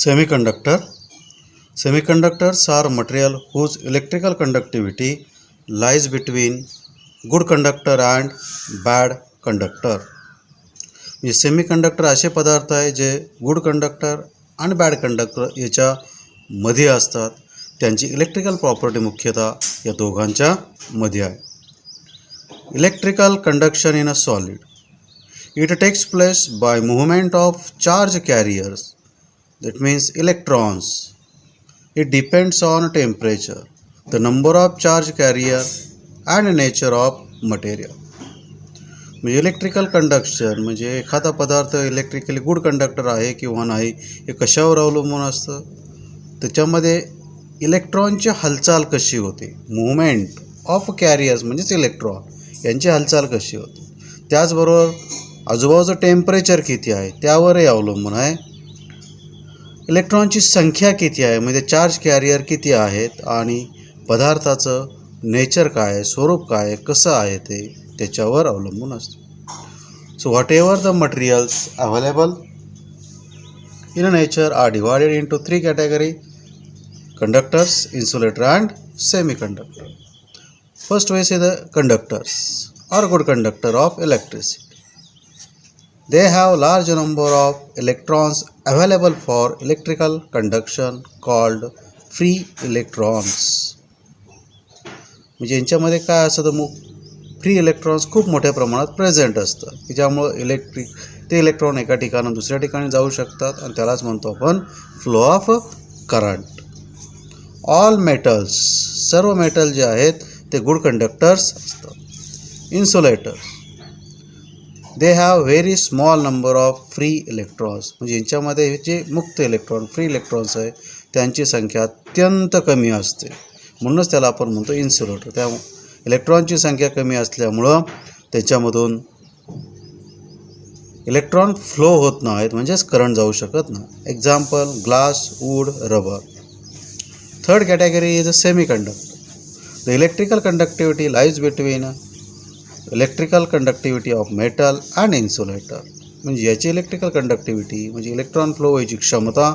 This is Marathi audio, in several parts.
Semiconductor. Semiconductors are material whose electrical conductivity lies between good conductor and bad conductor. म्हणजे सेमीकंडक्टर असे पदार्थ आहे जे गुड कंडक्टर आणि बॅड कंडक्टर याच्या मध्ये असतात. त्यांची इलेक्ट्रिकल प्रॉपर्टी मुख्यतः या दोघांच्या मध्ये आहे. Electrical conduction in a solid. It takes place by movement of charge carriers, that means electrons. It depends on temperature, the number of charge carrier and nature of material. म्हणजे इलेक्ट्रिकल कंडक्शन म्हणजे एखादा पदार्थ इलेक्ट्रिकली गुड कंडक्टर आहे किंवा नाही हे कशावर अवलंबून असतं. त्याच्यामध्ये इलेक्ट्रॉनची हालचाल कशी होते, मूवमेंट ऑफ कॅरियर्स म्हणजेच इलेक्ट्रॉन यांची हालचाल कशी होते. त्याचबरोबर आजूबाजूचं टेम्परेचर किती आहे त्यावरही अवलंबून आहे. इलेक्ट्रॉनची संख्या किती आहे म्हणजे चार्ज कॅरियर किती आहेत आणि पदार्थाचं नेचर काय आहे, स्वरूप काय आहे, कसं आहे ते त्याच्यावर अवलंबून असतं. So whatever the materials available in a nature are divided into 3 category: conductors, insulator and semiconductor. First we say the conductors are good conductor of electricity. They have large number of electrons available for electrical conduction called free electrons. म्हणजे यांच्यामध्ये काय असतं, मग फ्री इलेक्ट्रॉन्स खूप मोठ्या प्रमाणात प्रेझेंट असतात की ज्यामुळे ते इलेक्ट्रॉन एका ठिकाणाहून दुसऱ्या ठिकाणी जाऊ शकतात आणि त्यालाच म्हणतो आपण flow of current. All metals, सर्व मेटल जे आहेत ते गुड कंडक्टर्स असतात. Insulator. They have very small number of free electrons. म्हणजे यांच्यामध्ये जे मुक्त इलेक्ट्रॉन, फ्री इलेक्ट्रॉन्स आहे त्यांची संख्या अत्यंत कमी असते, म्हणूनच त्याला आपण म्हणतो इन्सुलेटर. त्या इलेक्ट्रॉनची संख्या कमी असल्यामुळं त्याच्यामधून इलेक्ट्रॉन फ्लो होत नाहीत, म्हणजेच करंट जाऊ शकत नाही. Example: glass, wood, rubber. Third category is a semiconductor. The electrical conductivity lies between electrical conductivity of metal and insulator. म्हणजे याची इलेक्ट्रिकल कंडक्टिव्हिटी म्हणजे इलेक्ट्रॉन फ्लो व्हायची क्षमता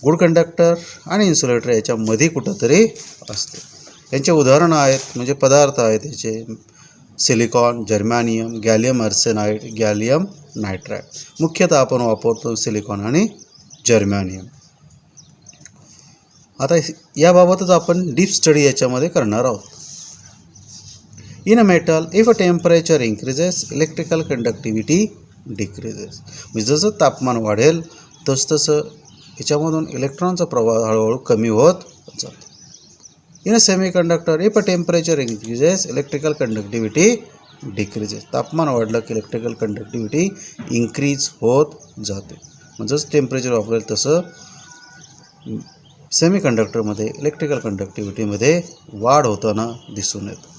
गुड कंडक्टर आणि इन्सुलेटर याच्यामध्ये कुठंतरी असते. यांचे उदाहरणं आहेत म्हणजे पदार्थ आहेत याचे: silicon, germanium, gallium arsenide, gallium nitride. मुख्यतः आपण वापरतो सिलिकॉन आणि जर्मॅनियम. आता याबाबतच आपण डीप स्टडी याच्यामध्ये करणार आहोत. In a metal, if a temperature increases, electrical conductivity decreases. म्हणजे जसं तापमान वाढेल तसतसं याच्यामधून इलेक्ट्रॉनचा प्रवाह हळूहळू कमी होत जातो. In a semiconductor, if a temperature increases, electrical conductivity decreases. तापमान वाढलं की इलेक्ट्रिकल कंडक्टिव्हिटी इन्क्रीज होत जाते. म्हणजे जसं टेम्परेचर वापरेल तसं सेमीकंडक्टरमध्ये इलेक्ट्रिकल कंडक्टिव्हिटीमध्ये वाढ होताना दिसून येतं.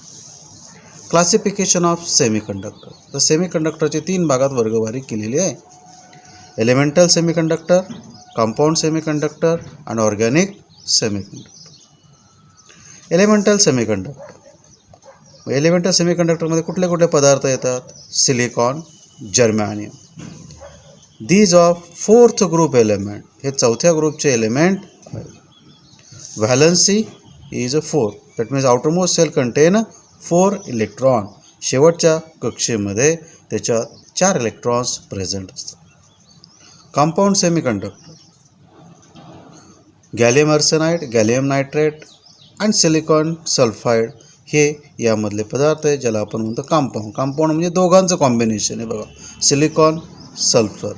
Classification of semiconductor. तर सेमीकंडक्टरचे 3 भागात वर्गवारी केलेली आहे: एलिमेंटल सेमीकंडक्टर, कंपाऊंड सेमीकंडक्टर आणि organic semiconductor. Elemental semiconductor. Elemental सेमीकंडक्टरमध्ये कुठले कुठले पदार्थ येतात? Silicon, germanium. These of 4th group element. हे 4थ्या ग्रुपचे एलिमेंट आहेत. Valency is a 4. That means outermost shell contain 4 electron. शेवटच्या कक्षेमध्ये त्याच्यात 4 इलेक्ट्रॉन्स प्रेझेंट असतात. Compound semiconductor. Gallium arsenide, gallium nitrate आणि सिलिकॉन सल्फाईड हे यामधले पदार्थ आहे ज्याला आपण म्हणतो कंपाऊंड. कंपाऊंड म्हणजे दोघांचं कॉम्बिनेशन आहे. बघा, सिलिकॉन, सल्फर,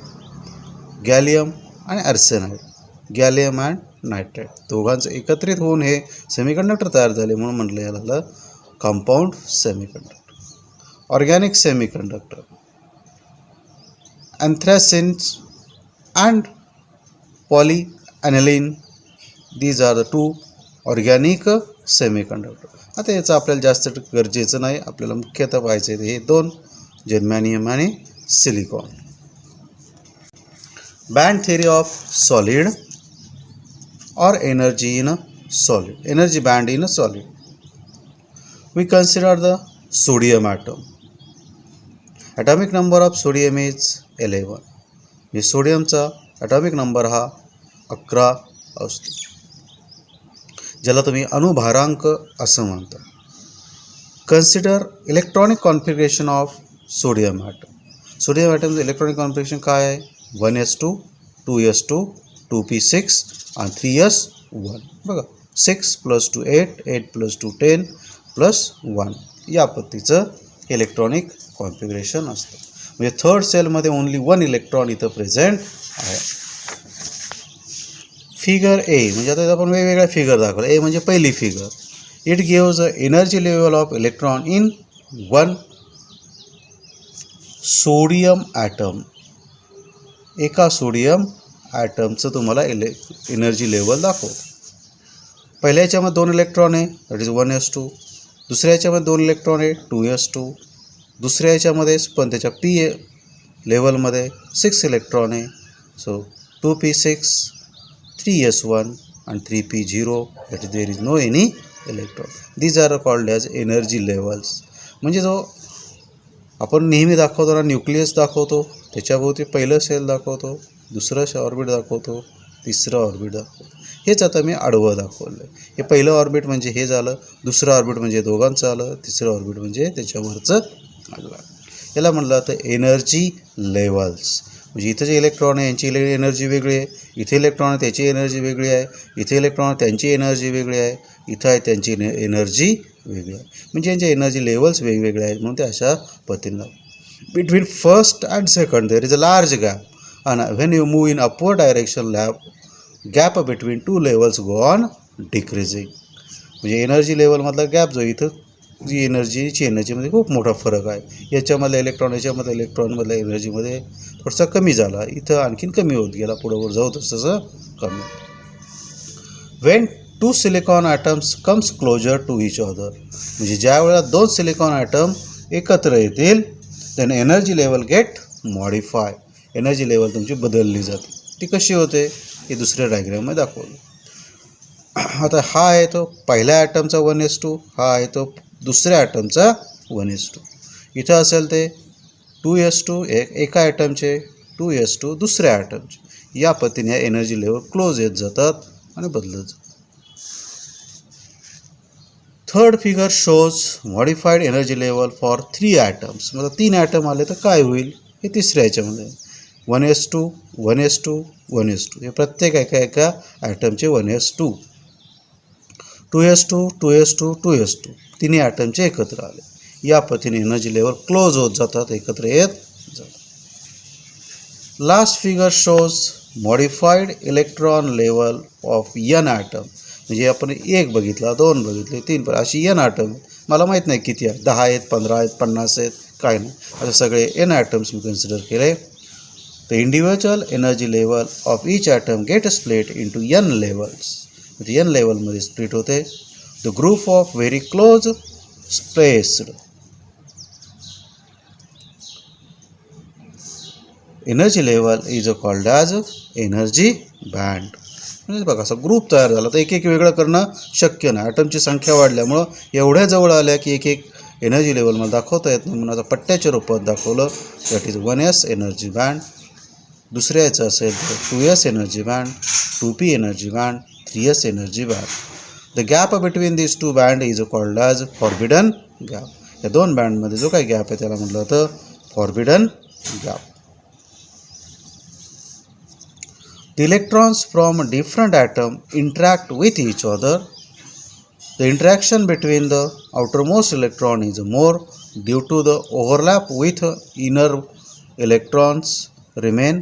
गॅलियम आणि आर्सेनाइड, गॅलियम अँड नायट्रेट दोघांचं एकत्रित होऊन हे सेमीकंडक्टर तयार झाले, म्हणून म्हटलं याला compound semiconductor. Organic semiconductor. Anthracenes and polyaniline. These are the 2 organic semiconductor. आता याचं आपल्याला जास्त गरजेचं नाही, आपल्याला मुख्यतः पाहायचं आहे हे 2: जर्मॅनियम आणि silicon. Band theory of solid or energy in a solid. Energy band in a solid. We consider the sodium atom. Atomic number of sodium is 11. हे सोडियमचा ॲटॉमिक नंबर हा 11 असतो, ज्याला तुम्ही अणुभारांक असं म्हणता. Consider electronic configuration of sodium atom. Sodium ॲटमचं इलेक्ट्रॉनिक कॉन्फिगरेशन काय आहे? 1s2, 2s2, 2p6 आणि 3s1. बघा 6 + 2 8, 8 + 2 10 + 1 या पद्धतीचं इलेक्ट्रॉनिक कॉन्फिगरेशन असतं. म्हणजे थर्ड सेलमध्ये ओनली 1 इलेक्ट्रॉन इथं प्रेझेंट आहे. फिगर ए म्हणजे आता आपण वेगवेगळ्या फिगर दाखवला. ए म्हणजे पहिली figure. It gives a energy level of electron in 1 sodium atom. एका सोडियम ॲटमचं तुम्हाला एनर्जी लेवल दाखवतो. पहिल्या याच्यामध्ये 2 इलेक्ट्रॉन आहे, दॅट इज 1s2. दुसऱ्या याच्यामध्ये 2 इलेक्ट्रॉन आहे, 2s2. दुसऱ्या याच्यामध्येच पण त्याच्या पी लेवलमध्ये 6 इलेक्ट्रॉन आहे, so 2p6, 3s1 and 3p0, that is there is no any electron. These are called as energy levels. म्हणजे जो आपण नेहमी दाखवतो ना, न्यूक्लियस दाखवतो, त्याच्याभोवती पहिलं सेल दाखवतो, दुसरं ऑर्बिट दाखवतो, तिसरं ऑर्बिट दाखवतो. हेच आता मी आडवं दाखवलं आहे. हे पहिलं ऑर्बिट म्हणजे हे झालं, दुसरं ऑर्बिट म्हणजे दोघांचं आलं, तिसरं ऑर्बिट म्हणजे त्याच्यावरचं आलं. याला म्हणलं जातं एनर्जी लेवल्स. म्हणजे इथं जे इलेक्ट्रॉन आहे यांची एनर्जी वेगळी आहे, इथे इलेक्ट्रॉन आहे त्याची एनर्जी वेगळी आहे, इथे इलेक्ट्रॉन आहे त्यांची एनर्जी वेगळी आहे, इथं आहे त्यांची एनर्जी वेगळी आहे. म्हणजे यांच्या एनर्जी लेवल्स वेगवेगळे आहेत, म्हणून ते अशा पद्धतीनं. Between first and second there is a large gap आणि when you move in upward direction gap between 2 levels go on decreasing. म्हणजे एनर्जी लेवलमधला गॅप जो इथं जी एनर्जीमध्ये खूप मोठा फरक आहे. याच्यामधल्या याच्यामधल्या इलेक्ट्रॉनमधल्या एनर्जीमध्ये थोडासा कमी झाला, इथं आणखीन कमी होत गेला, पुढं जाऊ तसं कमी. When 2 silicon atoms comes closer to each other. म्हणजे ज्या वेळेला 2 सिलिकॉन ॲटम एकत्र येतील, then energy level get modify. Energy level तुमची बदलली जाते. ती कशी होते हे दुसऱ्या डायग्राममध्ये दाखवलं. आता हा आहे तो पहिल्या ॲटमचा 1s2, हा आहे तो दुसऱ्या ॲटमचा 1s2. इथं असेल ते 2s2 एका ॲटमचे, 2s2 दुसऱ्या ॲटमचे. या पद्धतीने या एनर्जी लेवल क्लोज येत जातात आणि बदलत जातात. Third figure shows modified energy level for 3 atoms. मतलब 3 ॲटम आले तर काय होईल हे तिसऱ्या ह्याच्यामध्ये 1s2, 1s2, 1s2. हे प्रत्येक एका ॲटमचे 1s2, 2s2, 2s2, 2s2 तिन्ही ॲटमचे एकत्र आले. या पद्धतीने एनर्जी लेवल क्लोज होत जातात, एकत्र येत जातात. Last figure shows modified electron level of n atom. म्हणजे आपण 1 बघितला, 2 बघितले, 3 अशी n ॲटम. मला माहीत नाही किती आहेत, 10 आहेत, 15 आहेत, 50 आहेत, काय नाही, असे सगळे n ॲटम्स मी कन्सिडर केले. The individual energy level of each atom get split into n levels. म्हणजे n लेवलमध्ये स्प्लिट होते. The group of very close spaced energy level is called as energy band. म्हणजे बघा असं ग्रुप तयार झाला. तर एक एक वेगळं करणं शक्य नाही, ॲटमची संख्या वाढल्यामुळं एवढ्या जवळ आल्या की एक एक एनर्जी लेवल मला दाखवता येत नाही, म्हणून आता पट्ट्याच्या रूपात दाखवलं. That is 1s energy band. दुसऱ्या याचं असेल तर 2s energy band, 2p energy band, 3s energy band. The gap between this 2 band is called as forbidden gap. या 2 बँडमध्ये जो काही गॅप आहे त्याला म्हटलं होतं forbidden gap. The electrons from different atoms interact with each other. The interaction between the outermost electron is more due to the overlap with inner electrons remain,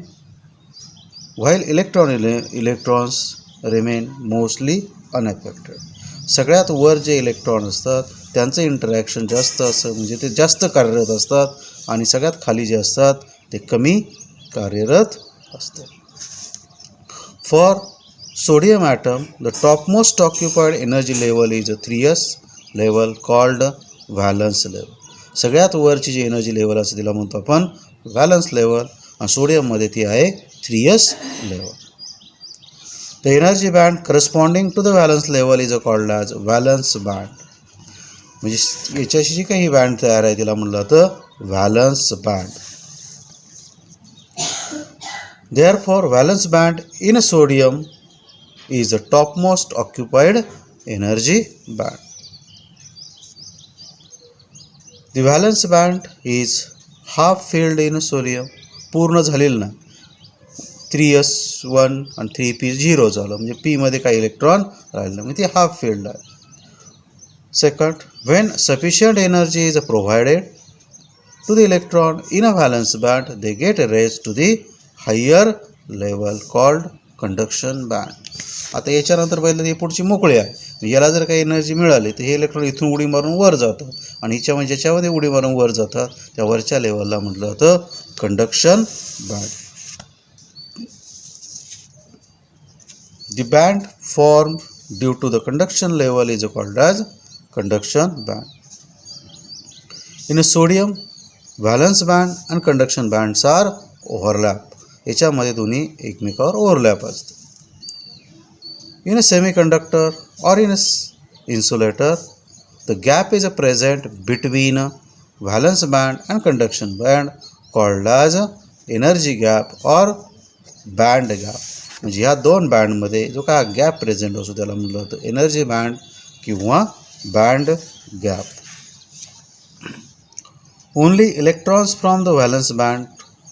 while electrons remain mostly unaffected. सगळ्यात वर जे इलेक्ट्रॉन असतात त्यांचं इंटरॅक्शन जास्त असतं, म्हणजे ते जास्त कार्यरत असतात, आणि सगळ्यात खाली जे असतात ते कमी कार्यरत असतात. For sodium atom, the topmost occupied energy level is a 3s level called valence level. सगळ्यात वरची जी एनर्जी लेवल असते तिला म्हणतो आपण व्हॅलन्स लेवल, आणि सोडियममध्ये ती आहे 3s level. The energy band corresponding to the valence level is called as valence band. म्हणजे याच्याशी जी काही बँड तयार आहे तिला म्हणलं जातं valence band. Therefore, valence band in sodium is the topmost occupied energy band. The valence band is half filled in sodium. पूर्ण झालेलं नाही. 3s1 आणि 3p0 झालं म्हणजे p मध्ये काही इलेक्ट्रॉन राहिलं म्हणजे ते हाफ फिल्ड आहे. Second, when sufficient energy is provided to the electron in a valence band, they get raised to the higher level called conduction band. आता याच्यानंतर पहिलं हे पुढची मोकळी आहे. याला जर काही एनर्जी मिळाली तर हे इलेक्ट्रॉन इथून उडी मारून वर जातात आणि हिच्यामध्ये ज्याच्यामध्ये उडी मारून वर जातात त्या वरच्या लेवलला म्हटलं जातं conduction band. The band formed due to the conduction level is called as conduction band. In sodium, valence band and conduction bands are overlap. याच्यामध्ये दोन्ही एकमेकावर ओव्हरलॅप असतात. In a semiconductor or in a insulator, the gap is present between a valence band and conduction band called as energy gap or band gap. म्हणजे ह्या दोन बँडमध्ये जो काय गॅप प्रेझेंट असतो त्याला म्हटलं जातं एनर्जी बँड किंवा band gap. Only electrons from the valence band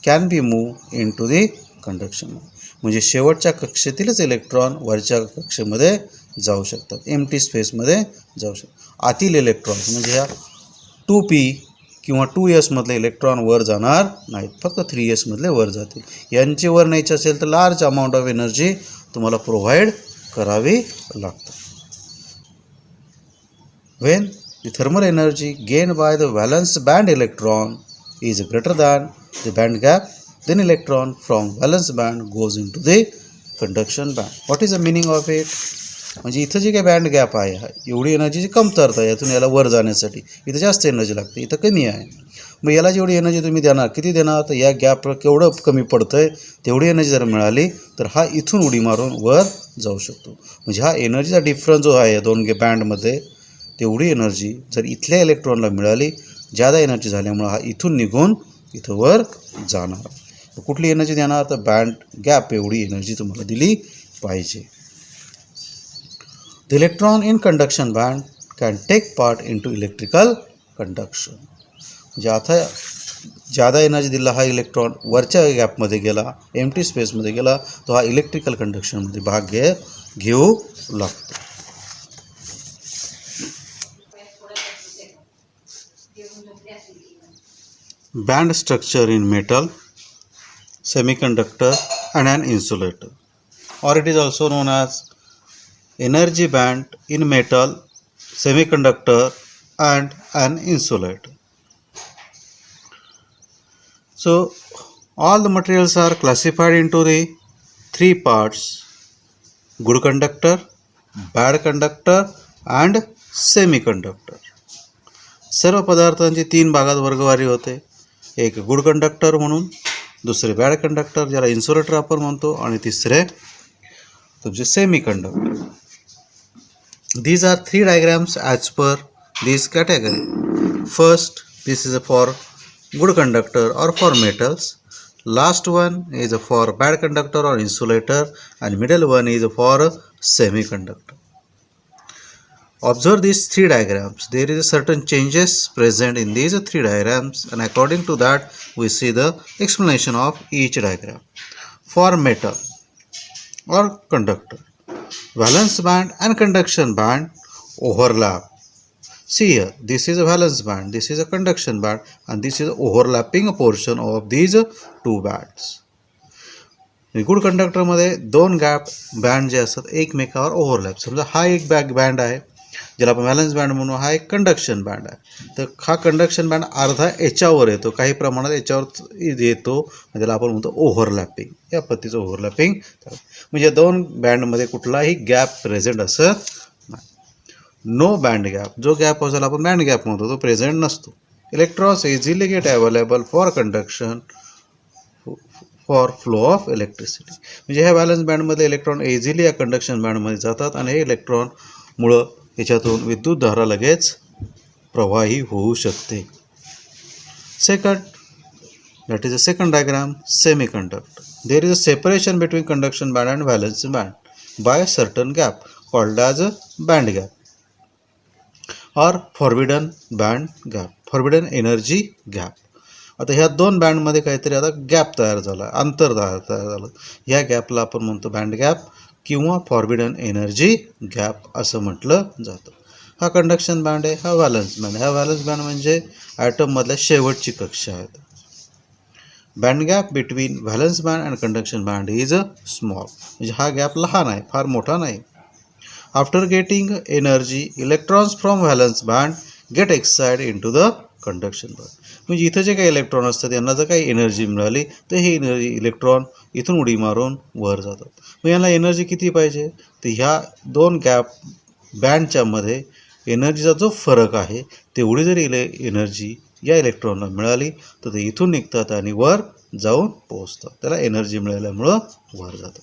can be move in to the conduction band. म्हणजे शेवटच्या कक्षेतीलच इलेक्ट्रॉन वरच्या कक्षेमध्ये जाऊ शकतात, एम्प्टी स्पेसमध्ये जाऊ शकतात. आतील इलेक्ट्रॉन्स म्हणजे ह्या 2p किंवा 2s मधले इलेक्ट्रॉन वर जाणार नाहीत, फक्त 3s मधले वर जातील. यांचे वर न्यायचे असेल तर लार्ज अमाऊंट ऑफ एनर्जी तुम्हाला प्रोव्हाइड करावी लागते. When the thermal energy gained by the valence band electron is greater than the band gap, then electron from valence band goes into the conduction band. What is the meaning of it? म्हणजे इथं जी काही बँड गॅप आहे एवढी एनर्जीची कमतरता आहे यातून याला वर जाण्यासाठी. इथं जास्त एनर्जी लागते, इथं कमी आहे. मग याला जेवढी एनर्जी तुम्ही देणार किती देणार तर या गॅप केवढं कमी पडतं आहे तेवढी एनर्जी जर मिळाली तर हा इथून उडी मारून वर जाऊ शकतो. म्हणजे हा एनर्जीचा डिफरन्स जो आहे या दोन बँडमध्ये तेवढी एनर्जी जर इथल्या इलेक्ट्रॉनला मिळाली, जादा एनर्जी झाल्यामुळे हा इथून निघून इथं वर जाणार. कुठली एनर्जी देणार तर बँड गॅप एवढी एनर्जी तुम्हाला दिली पाहिजे. The electron in conduction band can take part into electrical conduction. म्हणजे आता जादा एनर्जी दिला हा इलेक्ट्रॉन वरच्या गॅपमध्ये गेला, एम्प्टी स्पेसमध्ये गेला, तो हा इलेक्ट्रिकल कंडक्शनमध्ये भाग घेऊ लागतो. Band structure in metal, semiconductor and an insulator, or it is also known as energy band in metal, semiconductor and an insulator. So all the materials are classified into the three parts: good conductor, bad conductor and semiconductor. सर्व पदार्थांची तीन भागात वर्गवारी होते. एक गुड कंडक्टर म्हणून, दुसरे बॅड कंडक्टर ज्याला इन्सुलेटर आपण म्हणतो आणि तिसरे तुमचे semi conductor. These are three diagrams as per this category. First, this is for good conductor or for metals. Last one is for bad conductor or insulator, and middle one is for semiconductor. Observe these three diagrams. There is a certain changes present in these three diagrams, and according to that we see the explanation of each diagram. For metal or conductor, valence band and conduction band overlap. See here, this is a valence band, this is a conduction band, and this is overlapping portion of these two bands. Good कंडक्टरमध्ये दोन गॅप बँड जे असतात एकमेकावर ओव्हरलॅप. समजा हा एक बँड आहे ज्याला आपण व्हॅलन्स बँड म्हणू, हा एक कंडक्शन बँड आहे. तर हा कंडक्शन बँड अर्धा याच्यावर येतो, काही प्रमाणात याच्यावर येतो, त्याला आपण म्हणतो ओव्हरलॅपिंग. या पद्धतीचं ओव्हरलॅपिंग. म्हणजे दोन बँडमध्ये कुठलाही गॅप प्रेझेंट असत नाही. नो बँड गॅप, जो गॅप असेल आपण बँड गॅप म्हणतो तो प्रेझेंट नसतो. Electrons easily get available for conduction for flow of electricity. म्हणजे ह्या व्हॅलन्स बँडमध्ये इलेक्ट्रॉन इझिली या कंडक्शन बँडमध्ये जातात आणि हे इलेक्ट्रॉनमुळं याच्यातून विद्युतधारा लगेच प्रवाही होऊ शकते. Second, that is a second diagram, semi conductor. there is a separation between conduction band and valence band by a certain gap called as a band gap or forbidden band gap, forbidden energy gap. आता ह्या दोन बँडमध्ये काहीतरी आता गॅप तयार झाला, अंतर तयार झालं. ह्या गॅपला आपण म्हणतो बँड गॅप किंवा फॉरबिडन एनर्जी गॅप असं म्हटलं जातं. हा कंडक्शन बँड आहे, हा व्हॅलन्स बँड. हा व्हॅलन्स बँड म्हणजे ॲटममधल्या शेवटची कक्षा आहेत. Band gap between valence band and conduction band is small. म्हणजे हा गॅप लहान आहे, फार मोठा नाही. After getting energy electrons from valence band get excited into the conduction band. म्हणजे इथं जे काही इलेक्ट्रॉन असतात यांना जर काही एनर्जी मिळाली तर हे एनर्जी इलेक्ट्रॉन इथून उडी मारून वर जातात. मग यांना एनर्जी किती पाहिजे, तर ह्या दोन गॅप बँडच्या मध्ये एनर्जीचा जो फरक आहे तेवढी जरी एनर्जी या इलेक्ट्रॉनला मिळाली तर ते इथून निघतात आणि वर जाऊन पोहोचतात. त्याला एनर्जी मिळाल्यामुळं वर जातात.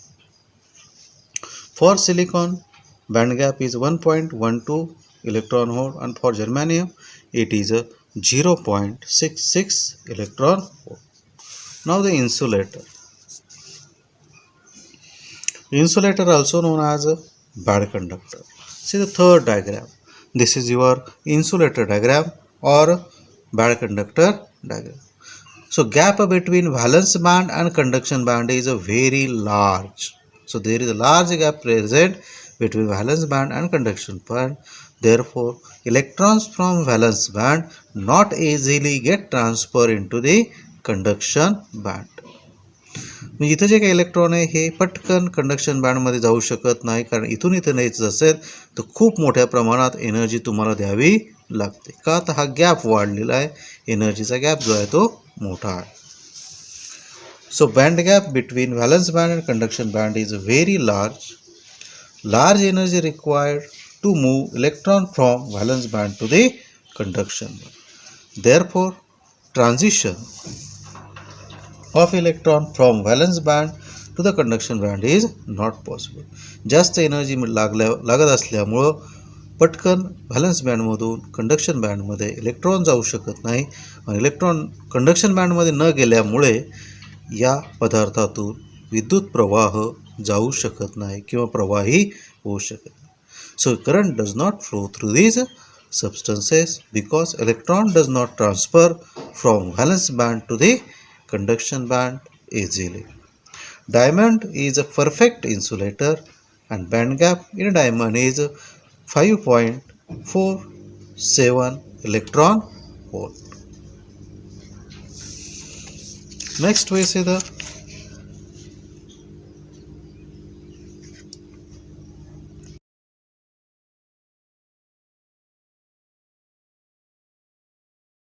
For silicon band gap is 1.12 electron volt and for germanium it is a 0.66 electron volt. Now the insulator. Insulator also known as a bad conductor. See the third diagram. This is your insulator diagram or bad conductor diagram. So gap between valence band and conduction band is a very large. So there is a large gap present between valence band and conduction band. Therefore, electrons from valence band not easily get transferred into the conduction band. म्हणजे इथं जे काही इलेक्ट्रॉन आहे हे पटकन कंडक्शन बँडमध्ये जाऊ शकत नाही, कारण इथून इथं न्यायचं असेल तर खूप मोठ्या प्रमाणात एनर्जी तुम्हाला द्यावी लागते. का, तर हा गॅप वाढलेला आहे, एनर्जीचा गॅप जो आहे तो मोठा आहे. So band gap between valence band and conduction band is very large. Large energy required to move electron from valence band to the conduction band. Therefore, transition of electron from valence band to the conduction band is not possible. जास्त एनर्जी लागत असल्यामुळं पटकन व्हॅलन्स बँडमधून कंडक्शन बँडमध्ये इलेक्ट्रॉन जाऊ शकत नाही आणि इलेक्ट्रॉन कंडक्शन बँडमध्ये न गेल्यामुळे या पदार्थातून विद्युत प्रवाह जाऊ शकत नाही किंवा प्रवाही होऊ शकत नाही. So current does not flow through these substances because electron does not transfer from valence band to the conduction band easily. Diamond is a perfect insulator and band gap in a diamond is 5.47 electron volt. Next we see the